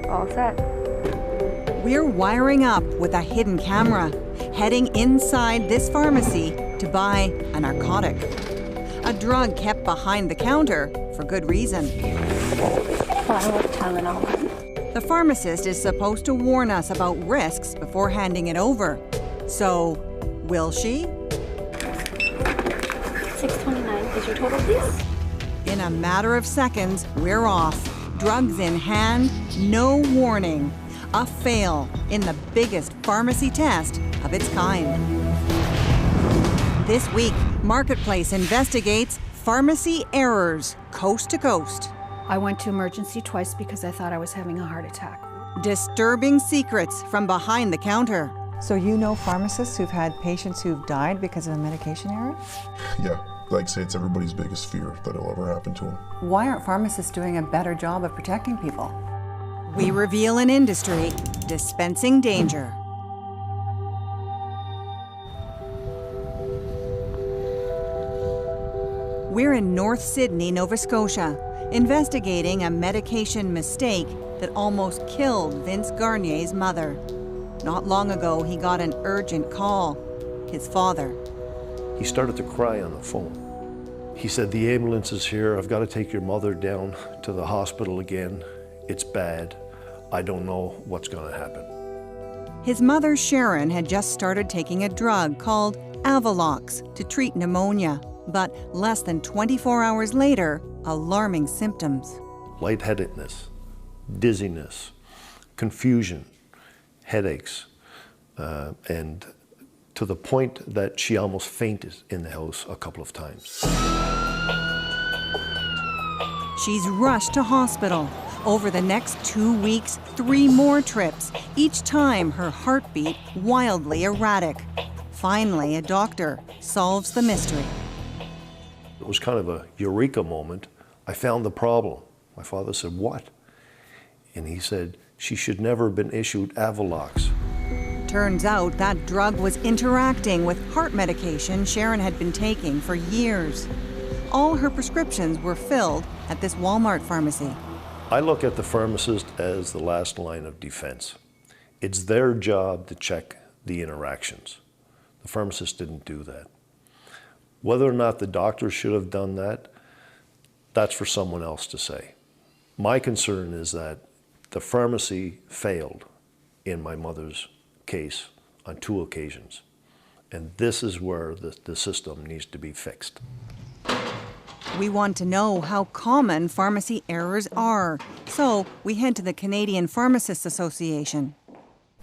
All set. We're wiring up with a hidden camera, heading inside this pharmacy to buy a narcotic. A drug kept behind the counter for good reason. Bottle of Tylenol. The pharmacist is supposed to warn us about risks before handing it over. So, will she? $6.29 is your total, please. In a matter of seconds, we're off. Drugs in hand, no warning. A fail in the biggest pharmacy test of its kind. This week, Marketplace investigates pharmacy errors coast to coast. I went to emergency twice because I thought I was having a heart attack. Disturbing secrets from behind the counter. So you know pharmacists who've had patients who've died because of a medication error? Yeah, like I say, it's everybody's biggest fear that it'll ever happen to them. Why aren't pharmacists doing a better job of protecting people? We reveal an industry dispensing danger. We're in North Sydney, Nova Scotia, investigating a medication mistake that almost killed Vince Garnier's mother. Not long ago, he got an urgent call. His father. He started to cry on the phone. He said, "The ambulance is here. I've got to take your mother down to the hospital again. It's bad. I don't know what's going to happen." His mother, Sharon, had just started taking a drug called Avelox to treat pneumonia. But less than 24 hours later, alarming symptoms. Lightheadedness, dizziness, confusion, headaches, and to the point that she almost fainted in the house a couple of times. She's rushed to hospital. Over the next 2 weeks, 3 more trips, each time her heartbeat wildly erratic. Finally, a doctor solves the mystery. It was kind of a eureka moment. I found the problem. My father said, "What?" And he said, "She should never have been issued Avelox." Turns out that drug was interacting with heart medication Sharon had been taking for years. All her prescriptions were filled at this Walmart pharmacy. I look at the pharmacist as the last line of defense. It's their job to check the interactions. The pharmacist didn't do that. Whether or not the doctor should have done that, that's for someone else to say. My concern is that the pharmacy failed in my mother's case on 2 occasions. And this is where the system needs to be fixed. We want to know how common pharmacy errors are. So we head to the Canadian Pharmacists Association.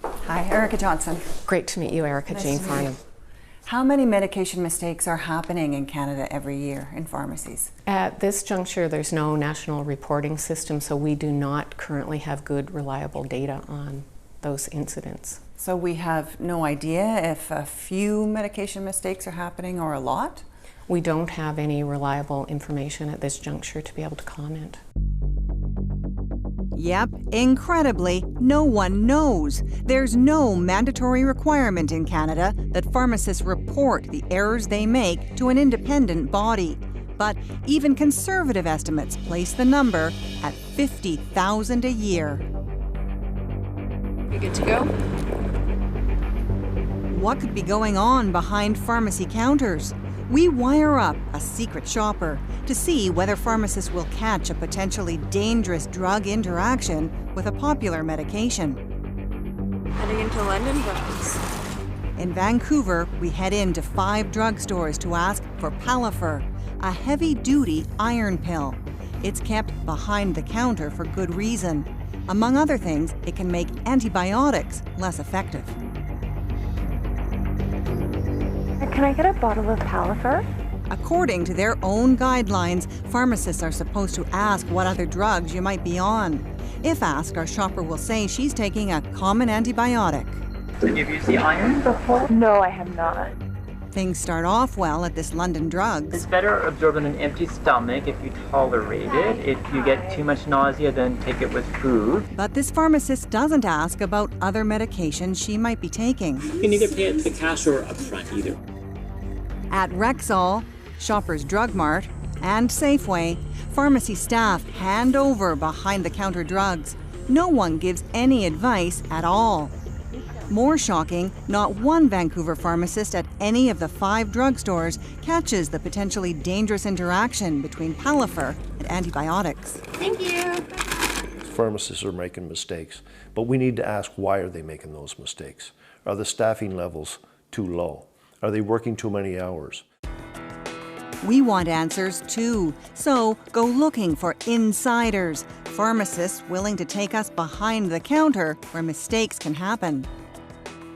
Hi, Erica Johnson. Great to meet you, Erica. Jane Farnham. How many medication mistakes are happening in Canada every year in pharmacies? At this juncture, there's no national reporting system, so we do not currently have good, reliable data on those incidents. So we have no idea if a few medication mistakes are happening or a lot? We don't have any reliable information at this juncture to be able to comment. Yep, incredibly, no one knows. There's no mandatory requirement in Canada that pharmacists report the errors they make to an independent body. But even conservative estimates place the number at 50,000 a year. You good to go? What could be going on behind pharmacy counters? We wire up a secret shopper to see whether pharmacists will catch a potentially dangerous drug interaction with a popular medication. Heading into London drugs. In Vancouver, we head into 5 drugstores to ask for Palafer, a heavy-duty iron pill. It's kept behind the counter for good reason. Among other things, it can make antibiotics less effective. Can I get a bottle of Palafer? According to their own guidelines, pharmacists are supposed to ask what other drugs you might be on. If asked, our shopper will say she's taking a common antibiotic. Have you used the iron before? No, I have not. Things start off well at this London Drugs. It's better absorbed on an empty stomach if you tolerate it. If you get too much nausea, then take it with food. But this pharmacist doesn't ask about other medications she might be taking. You can either pay at the cash or upfront, either. At Rexall, Shoppers Drug Mart, and Safeway, pharmacy staff hand over behind-the-counter drugs. no one gives any advice at all. More shocking, not one Vancouver pharmacist at any of the 5 drugstores catches the potentially dangerous interaction between Palafer and antibiotics. Thank you. Pharmacists are making mistakes, but we need to ask, why are they making those mistakes? Are the staffing levels too low? Are they working too many hours? We want answers too, so go looking for insiders, pharmacists willing to take us behind the counter where mistakes can happen.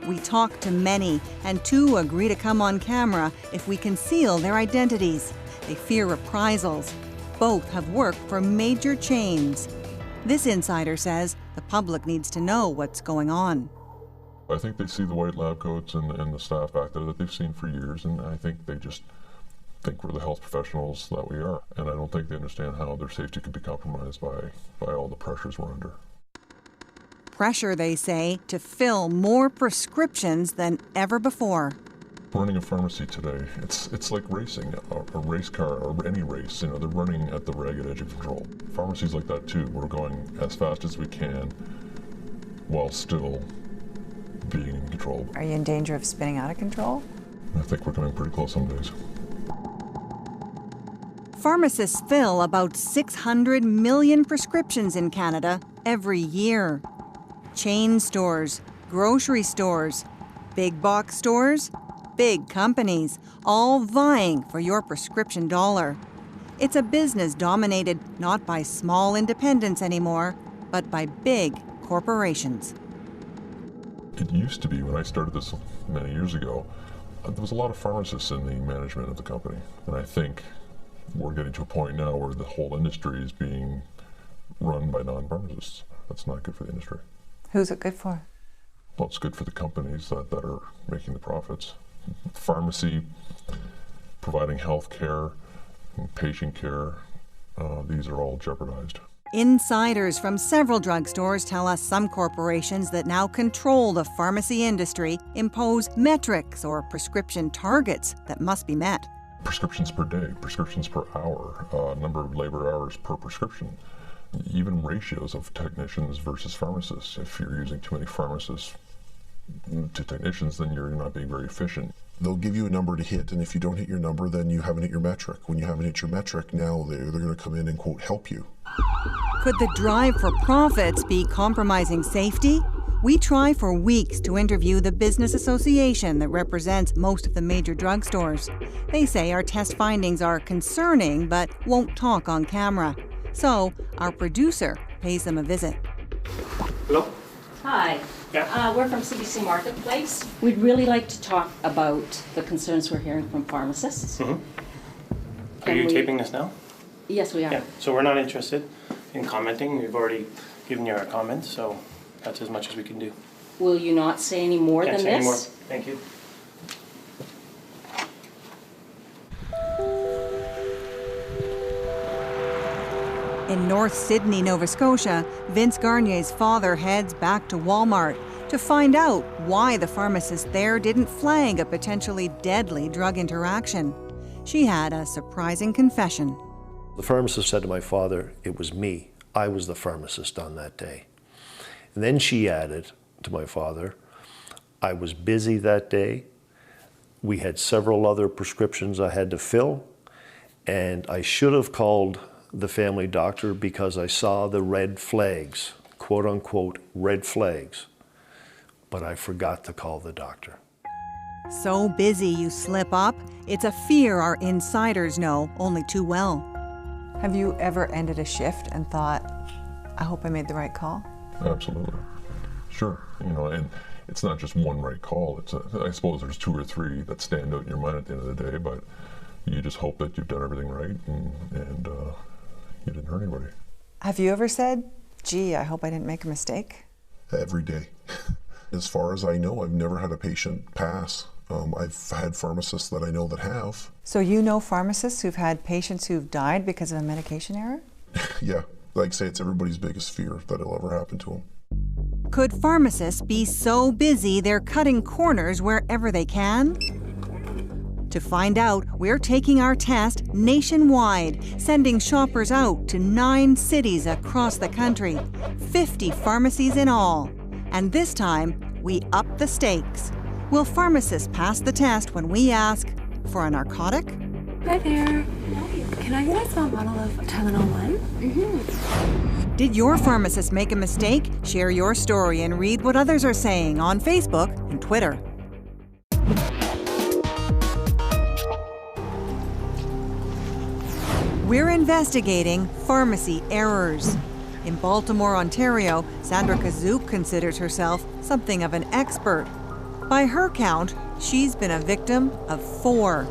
We talk to many, and 2 agree to come on camera if we conceal their identities. They fear reprisals. Both have worked for major chains. This insider says the public needs to know what's going on. I think they see the white lab coats and the staff back there that they've seen for years, and I think they just think we're the health professionals that we are. And I don't think they understand how their safety could be compromised by all the pressures we're under. Pressure, they say, to fill more prescriptions than ever before. Running a pharmacy today, it's like racing, a race car or any race. They're running at the ragged edge of control. Pharmacies like that too. We're going as fast as we can while still being in control. Are you in danger of spinning out of control? I think we're coming pretty close some days. Pharmacists fill about 600 million prescriptions in Canada every year. Chain stores, grocery stores, big box stores, big companies, all vying for your prescription dollar. It's a business dominated not by small independents anymore, but by big corporations. It used to be, when I started this many years ago, there was a lot of pharmacists in the management of the company. And I think we're getting to a point now where the whole industry is being run by non-pharmacists. That's not good for the industry. Who's it good for? Well, it's good for the companies that are making the profits. Pharmacy, providing health care, patient care, these are all jeopardized. Insiders from several drugstores tell us some corporations that now control the pharmacy industry impose metrics or prescription targets that must be met. Prescriptions per day, prescriptions per hour, number of labor hours per prescription, even ratios of technicians versus pharmacists. If you're using too many pharmacists to technicians, then you're not being very efficient. They'll give you a number to hit, and if you don't hit your number, then you haven't hit your metric. When you haven't hit your metric, now they're going to come in and, quote, help you. Could the drive for profits be compromising safety? We try for weeks to interview the business association that represents most of the major drugstores. They say our test findings are concerning, but won't talk on camera. So our producer pays them a visit. Hello? Hi. Yeah. We're from CBC Marketplace. We'd really like to talk about the concerns we're hearing from pharmacists. Mm-hmm. Are you taping this now? Yes, we are. Yeah. So we're not interested in commenting. We've already given you our comments, so that's as much as we can do. Will you not say any more Can't than say this? any more. Thank you. In North Sydney, Nova Scotia, Vince Garnier's father heads back to Walmart to find out why the pharmacist there didn't flag a potentially deadly drug interaction. She had a surprising confession. The pharmacist said to my father, it was me. I was the pharmacist on that day. And then she added to my father, I was busy that day. We had several other prescriptions I had to fill, and I should have called the family doctor because I saw the red flags, quote unquote, red flags, but I forgot to call the doctor. So busy you slip up? It's a fear our insiders know only too well. Have you ever ended a shift and thought, I hope I made the right call? Absolutely. Sure. And it's not just one right call. I suppose there's 2 or 3 that stand out in your mind at the end of the day, but you just hope that you've done everything right and you didn't hurt anybody. Have you ever said, gee, I hope I didn't make a mistake? Every day. As far as I know, I've never had a patient pass. I've had pharmacists that I know that have. So you know pharmacists who've had patients who've died because of a medication error? Yeah. Like I say, it's everybody's biggest fear that it'll ever happen to them. Could pharmacists be so busy they're cutting corners wherever they can? To find out, we're taking our test nationwide, sending shoppers out to 9 cities across the country, 50 pharmacies in all. And this time, we up the stakes. Will pharmacists pass the test when we ask for a narcotic? Hi there. Can I get a small bottle of Tylenol 1? Did your pharmacist make a mistake? Share your story and read what others are saying on Facebook and Twitter. We're investigating pharmacy errors. In Baltimore, Ontario, Sandra Kazook considers herself something of an expert. By her count, she's been a victim of 4.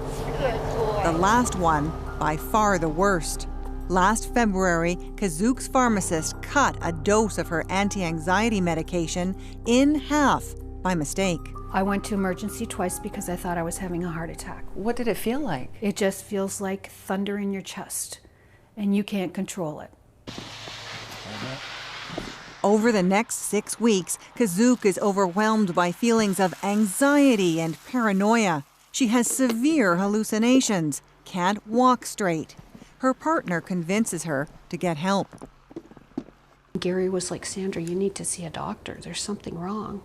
The last one, by far the worst. Last February, Kazook's pharmacist cut a dose of her anti-anxiety medication in half by mistake. I went to emergency twice because I thought I was having a heart attack. What did it feel like? It just feels like thunder in your chest, and you can't control it. Over the next 6 weeks, Kazook is overwhelmed by feelings of anxiety and paranoia. She has severe hallucinations, can't walk straight. Her partner convinces her to get help. Gary was like, Sandra, you need to see a doctor. There's something wrong.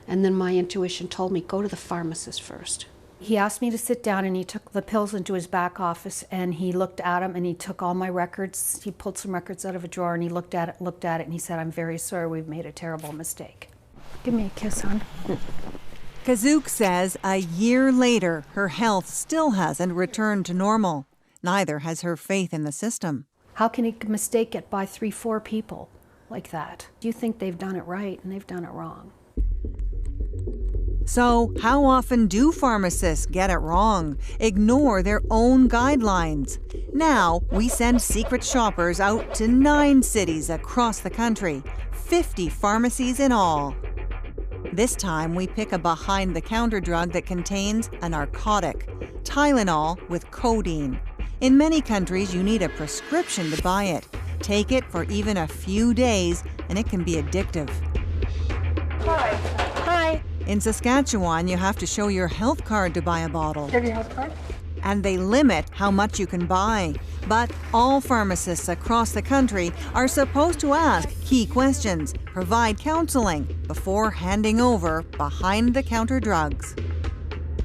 And then my intuition told me, go to the pharmacist first. He asked me to sit down, and he took the pills into his back office, and he looked at them, and he took all my records. He pulled some records out of a drawer, and he looked at it, and he said, I'm very sorry, we've made a terrible mistake. Give me a kiss, hon. Kazook says a year later, her health still hasn't returned to normal. Neither has her faith in the system. How can a mistake get by 3-4 people like that? You think they've done it right, and they've done it wrong. So, how often do pharmacists get it wrong, ignore their own guidelines? Now, we send secret shoppers out to 9 cities across the country, 50 pharmacies in all. This time, we pick a behind-the-counter drug that contains a narcotic, Tylenol with codeine. In many countries, you need a prescription to buy it. Take it for even a few days, and it can be addictive. Hi. Hi. In Saskatchewan, you have to show your health card to buy a bottle. Have your health card? And they limit how much you can buy. But all pharmacists across the country are supposed to ask key questions, provide counseling before handing over behind-the-counter drugs.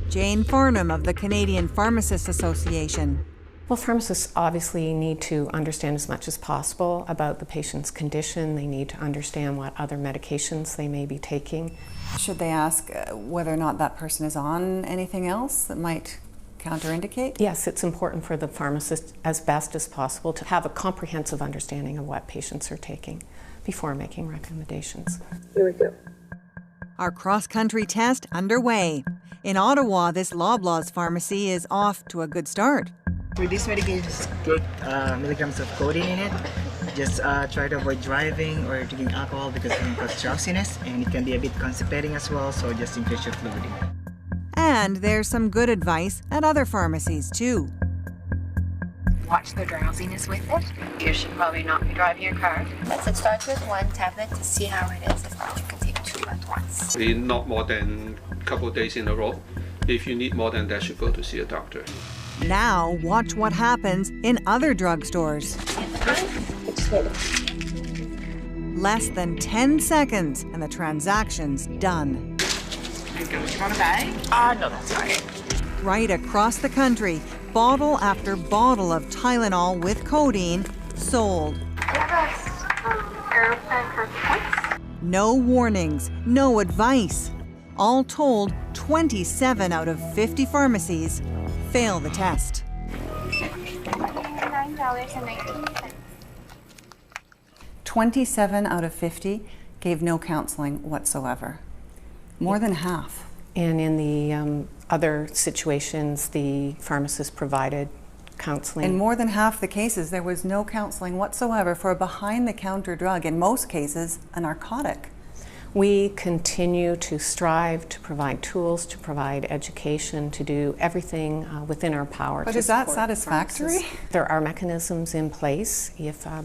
Jane Farnham of the Canadian Pharmacists Association. Well, pharmacists obviously need to understand as much as possible about the patient's condition. They need to understand what other medications they may be taking. Should they ask whether or not that person is on anything else that might counterindicate? Yes, it's important for the pharmacist as best as possible to have a comprehensive understanding of what patients are taking before making recommendations. Here we go. Our cross-country test underway. In Ottawa, this Loblaws pharmacy is off to a good start. For this medication, just take milligrams of codeine in it. Just try to avoid driving or drinking alcohol because it can cause drowsiness, and it can be a bit constipating as well, so just increase your fluid intake. And there's some good advice at other pharmacies too. Watch the drowsiness with it. You should probably not be driving your car. Let's start with 1 tablet to see how it is. If not, you can take 2 at once. Not more than a couple of days in a row. If you need more than that, you go to see a doctor. Now watch what happens in other drugstores. Less than 10 seconds and the transaction's done. You want a bag? No, that's all right. Right across the country, bottle after bottle of Tylenol with codeine sold. No warnings, no advice. All told, 27 out of 50 pharmacies fail the test. $9.19. 27 out of 50 gave no counseling whatsoever. More than half. And in the other situations, the pharmacist provided counseling. In more than half the cases, there was no counseling whatsoever for a behind-the-counter drug, in most cases, a narcotic. We continue to strive to provide tools, to provide education, to do everything within our power. But is that satisfactory? There are mechanisms in place if a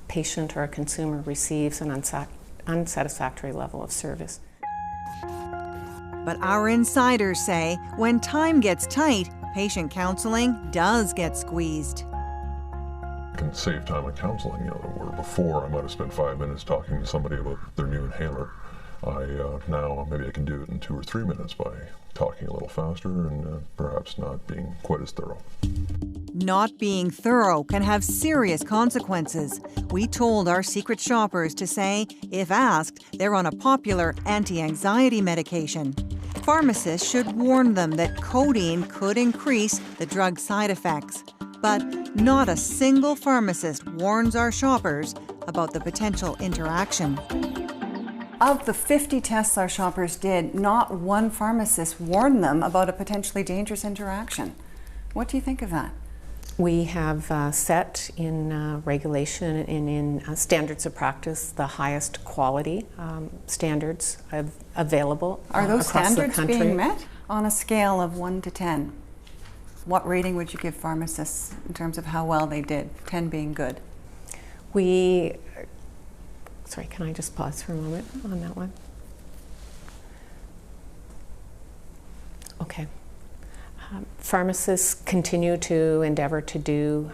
patient or a consumer receives an unsatisfactory level of service. But our insiders say when time gets tight, patient counseling does get squeezed. I can save time on counseling, where before I might have spent 5 minutes talking to somebody about their new inhaler. Now maybe I can do it in 2 or 3 minutes by talking a little faster and perhaps not being quite as thorough. Not being thorough can have serious consequences. We told our secret shoppers to say, if asked, they're on a popular anti-anxiety medication. Pharmacists should warn them that codeine could increase the drug's side effects. But not a single pharmacist warns our shoppers about the potential interaction. Of the 50 tests our shoppers did, not one pharmacist warned them about a potentially dangerous interaction. What do you think of that? We have set in regulation and in standards of practice the highest quality standards available Are those across the standards country. being met? On a scale of 1 to 10, what rating would you give pharmacists in terms of how well they did, 10 being good? Sorry, can I just pause for a moment on that one? Okay. Pharmacists continue to endeavor to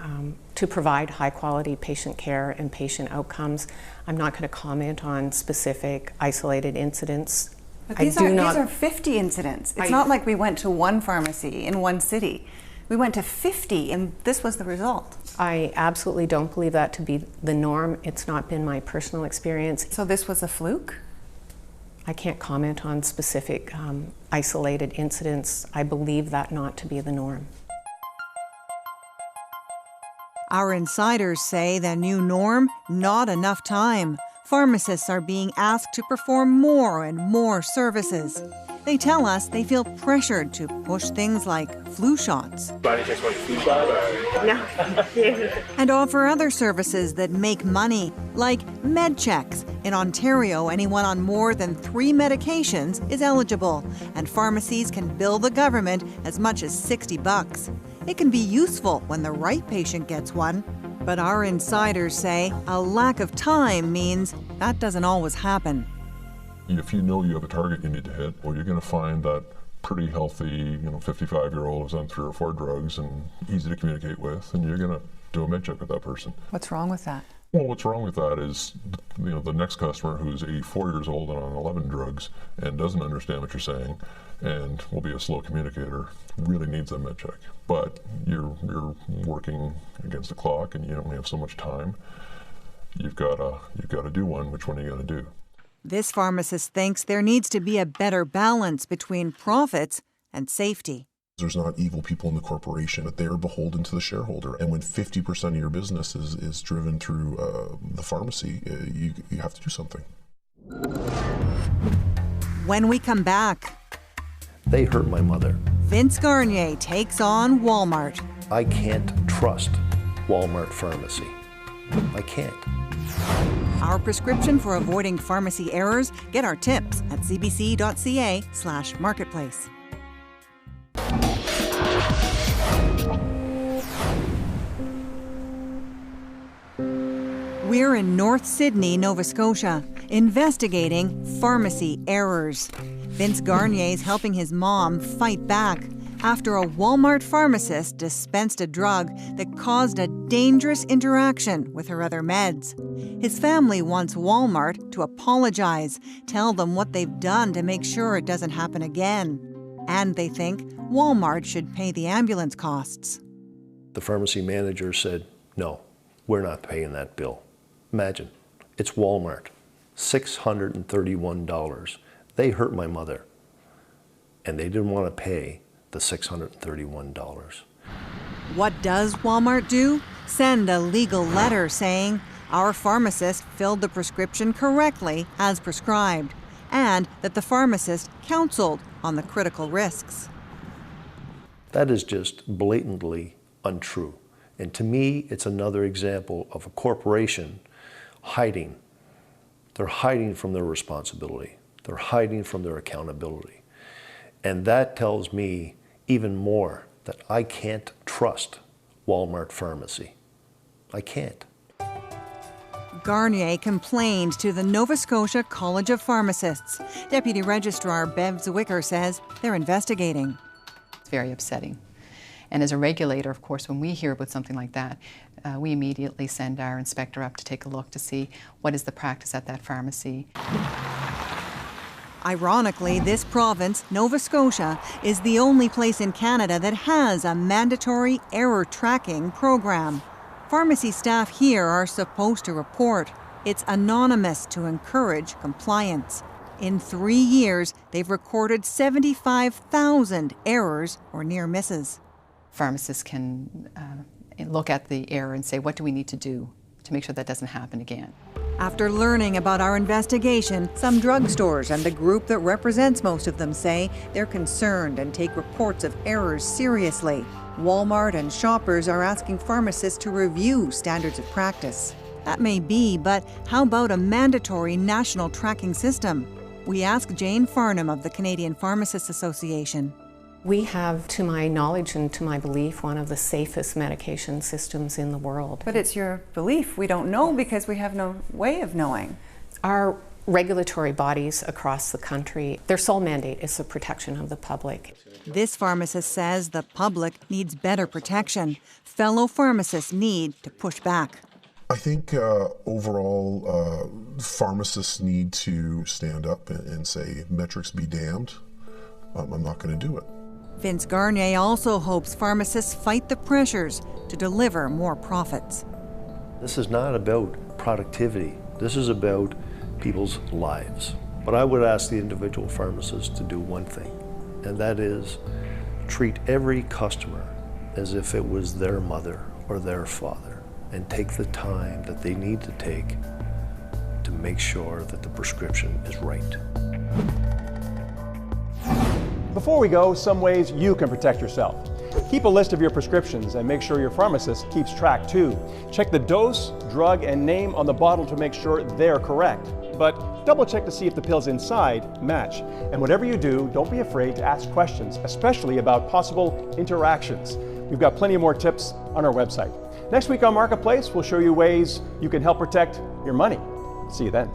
provide high-quality patient care and patient outcomes. I'm not going to comment on specific isolated incidents. But these are 50 incidents. It's not like we went to one pharmacy in one city. We went to 50, and this was the result. I absolutely don't believe that to be the norm. It's not been my personal experience. So this was a fluke? I can't comment on specific isolated incidents. I believe that not to be the norm. Our insiders say the new norm, not enough time. Pharmacists are being asked to perform more and more services. They tell us they feel pressured to push things like flu shots. No. And offer other services that make money, like med checks. In Ontario, anyone on more than 3 medications is eligible, and pharmacies can bill the government as much as $60. It can be useful when the right patient gets one. But our insiders say a lack of time means that doesn't always happen. If you know you have a target you need to hit, well, you're going to find that pretty healthy, 55-year-old who's on 3 or 4 drugs and easy to communicate with, and you're going to do a med check with that person. What's wrong with that? Well, what's wrong with that is, the next customer who's 84 years old and on 11 drugs and doesn't understand what you're saying and will be a slow communicator really needs a med check. But you're working against the clock and you only have so much time. You've got to do one. Which one are you going to do? This pharmacist thinks there needs to be a better balance between profits and safety. There's not evil people in the corporation, but they are beholden to the shareholder. And when 50% of your business is driven through the pharmacy, you have to do something. When we come back, They hurt my mother. Vince Garnier takes on Walmart. I can't trust Walmart pharmacy. I can't. Our prescription for avoiding pharmacy errors. Get our tips at cbc.ca/marketplace. We're in North Sydney, Nova Scotia, investigating pharmacy errors. Vince Garnier's helping his mom fight back after a Walmart pharmacist dispensed a drug that caused a dangerous interaction with her other meds. His family wants Walmart to apologize, tell them what they've done to make sure it doesn't happen again. And they think Walmart should pay the ambulance costs. The pharmacy manager said, no, we're not paying that bill. Imagine, it's Walmart, $631. They hurt my mother, and they didn't want to pay the $631. What does Walmart do? Send a legal letter saying our pharmacist filled the prescription correctly as prescribed, and that the pharmacist counseled on the critical risks. That is just blatantly untrue. And to me, it's another example of a corporation hiding. They're hiding from their responsibility. They're hiding from their accountability. And that tells me even more that I can't trust Walmart pharmacy. I can't. Garnier complained to the Nova Scotia College of Pharmacists. Deputy Registrar Bev Zwicker says they're investigating. It's very upsetting. And as a regulator, of course, when we hear about something like that, we immediately send our inspector up to take a look to see what is the practice at that pharmacy. Ironically, this province, Nova Scotia, is the only place in Canada that has a mandatory error tracking program. Pharmacy staff here are supposed to report. It's anonymous to encourage compliance. In 3 years, they've recorded 75,000 errors or near misses. Pharmacists can look at the error and say, what do we need to do to make sure that doesn't happen again? After learning about our investigation, some drugstores and the group that represents most of them say they're concerned and take reports of errors seriously. Walmart and Shoppers are asking pharmacists to review standards of practice. That may be, but how about a mandatory national tracking system? We asked Jane Farnham of the Canadian Pharmacists Association. We have, to my knowledge and to my belief, one of the safest medication systems in the world. But it's your belief. We don't know because we have no way of knowing. Our regulatory bodies across the country, their sole mandate is the protection of the public. This pharmacist says the public needs better protection. Fellow pharmacists need to push back. I think overall pharmacists need to stand up and say, metrics be damned. I'm not going to do it. Vince Garnier also hopes pharmacists fight the pressures to deliver more profits. This is not about productivity. This is about people's lives. But I would ask the individual pharmacist to do one thing, and that is treat every customer as if it was their mother or their father, and take the time that they need to take to make sure that the prescription is right. Before we go, some ways you can protect yourself. Keep a list of your prescriptions and make sure your pharmacist keeps track too. Check the dose, drug, and name on the bottle to make sure they're correct. But double check to see if the pills inside match. And whatever you do, don't be afraid to ask questions, especially about possible interactions. We've got plenty more tips on our website. Next week on Marketplace, we'll show you ways you can help protect your money. See you then.